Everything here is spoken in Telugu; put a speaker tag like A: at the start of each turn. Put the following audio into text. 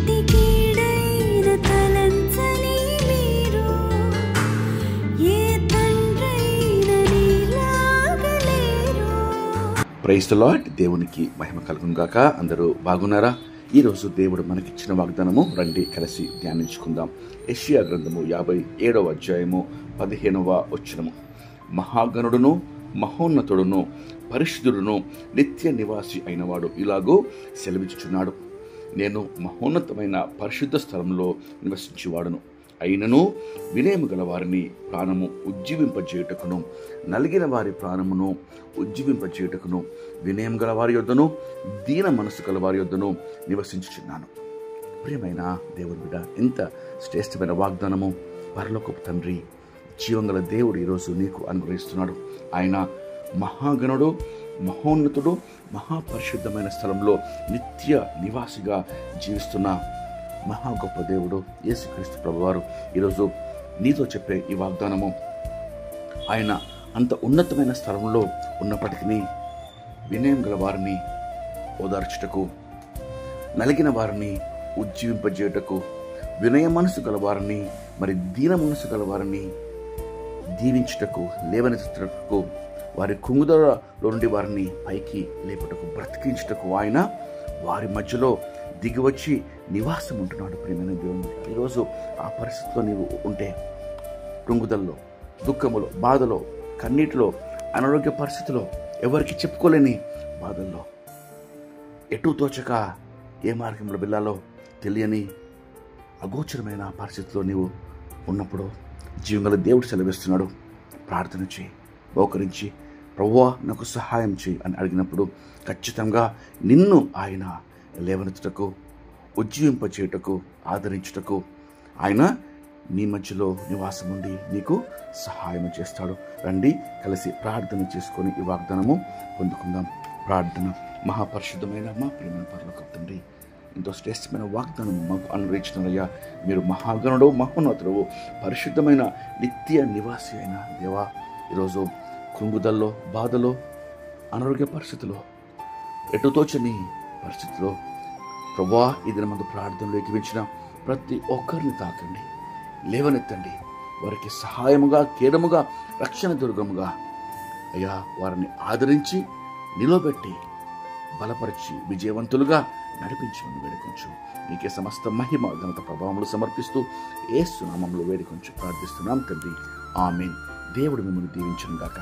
A: Praise the lord. దేవునికి మహిమ కలుగును గాక. అందరూ బాగున్నారా? ఈరోజు దేవుడు మనకిచ్చిన వాగ్దానము రండి కలిసి ధ్యానించుకుందాం. యెషయా గ్రంథము 57వ అధ్యాయము 15వ వచనము. మహాగణుడును మహోన్నతుడును పరిశుద్ధుడును నిత్య నివాసి అయినవాడు ఇలాగూ సెలవిచ్చుచున్నాడు, నేను మహోన్నతమైన పరిశుద్ధ స్థలంలో నివసించువాడును. అయినను వినయము గల వారిని ప్రాణము ఉజ్జీవింపజేయుటకును, నలిగిన వారి ప్రాణమును ఉజ్జీవింపజేయుటకును, వినయం గల వారి యొద్దను దీన మనసు గల వారి యొద్దను నివసించుచున్నాను. ప్రియమైన దేవుని బిడ్డ, ఎంత శ్రేష్టమైన వాగ్దానము! పరలోకపు తండ్రి, జీవంగల దేవుడు ఈరోజు నీకు అనుగ్రహిస్తున్నాడు. ఆయన మహాగణుడు, మహోన్నతుడు, మహాపరిశుద్ధమైన స్థలంలో నిత్య నివాసిగా జీవిస్తున్న మహా గొప్ప దేవుడు యేసుక్రీస్తు ప్రభువారు ఈరోజు నీతో చెప్పే ఈ వాగ్దానము, ఆయన అంత ఉన్నతమైన స్థలంలో ఉన్నప్పటికీ వినయం గల వారిని ఓదార్చుటకు, నలిగిన వారిని ఉజ్జీవింపజేయుటకు, వినయ మనసు గల వారిని దీన మనసు గల వారిని దీవించుటకు, లేవనెత్తుటకు, వారి కుంగుదలలో నుండి వారిని పైకి లేపుటకు, బ్రతికించుటకు ఆయన వారి మధ్యలో దిగివచ్చి నివాసం ఉంటున్నాడు. ప్రియమైన దేవుని, ఈరోజు ఆ పరిస్థితిలో నీవు ఉంటే, కృంగుదల్లో, దుఃఖములో, బాధలో, కన్నీటిలో, అనారోగ్య పరిస్థితిలో, ఎవరికి చెప్పుకోలేని బాధల్లో, ఎటు తోచక ఏ మార్గంలో వెళ్ళాలో తెలియని అగోచరమైన పరిస్థితిలో నీవు ఉన్నప్పుడు జీవంగల దేవుడు సెలవిస్తున్నాడు, ప్రార్థన చేయి, మోకరించి ప్రభువా నాకు సహాయం చేయి అని అడిగినప్పుడు ఖచ్చితంగా నిన్ను ఆయన లేవనెత్తుటకు, ఉజ్జీవింపచేయుటకు, ఆదరించుటకు ఆయన నీ మధ్యలో నివాసం ఉండి నీకు సహాయం చేస్తాడు. రండి కలిసి ప్రార్థన చేసుకొని ఈ వాగ్దానము పొందుకుందాం. ప్రార్థన. మహాపరిశుద్ధమైన మా ప్రియమైన పరలోకపు తండ్రి, ఎంతో శ్రేష్టమైన వాగ్దానము మాకు అనుగ్రహించినయ్యా. మీరు మహాగణుడు, మహోన్నతుడు, పరిశుద్ధమైన నిత్య నివాసి అయిన దేవా, ఈరోజు కృంగుదల్లో, బాధలో, అనారోగ్య పరిస్థితిలో, ఎటు తోచని పరిస్థితిలో ప్రభువా ఈ దినమందు ప్రార్థనలో ఎక్కించిన ప్రతి ఒక్కరిని తాకండి, లేవనెత్తండి. వారికి సహాయముగా, కేడముగా, రక్షణ దుర్గముగా అయ్యా వారిని ఆదరించి, నిలబెట్టి, బలపరిచి, విజయవంతులుగా నడిపించమని వేడుకొంచు. నీకే సమస్త మహిమ, ఘనత, ప్రభావములు సమర్పిస్తూ యేసు నామములో వేడుకొంచు ప్రార్థిస్తున్నాం తండ్రి. ఆమేన్. దేవుడు మిమ్మల్ని దీవించును గాక.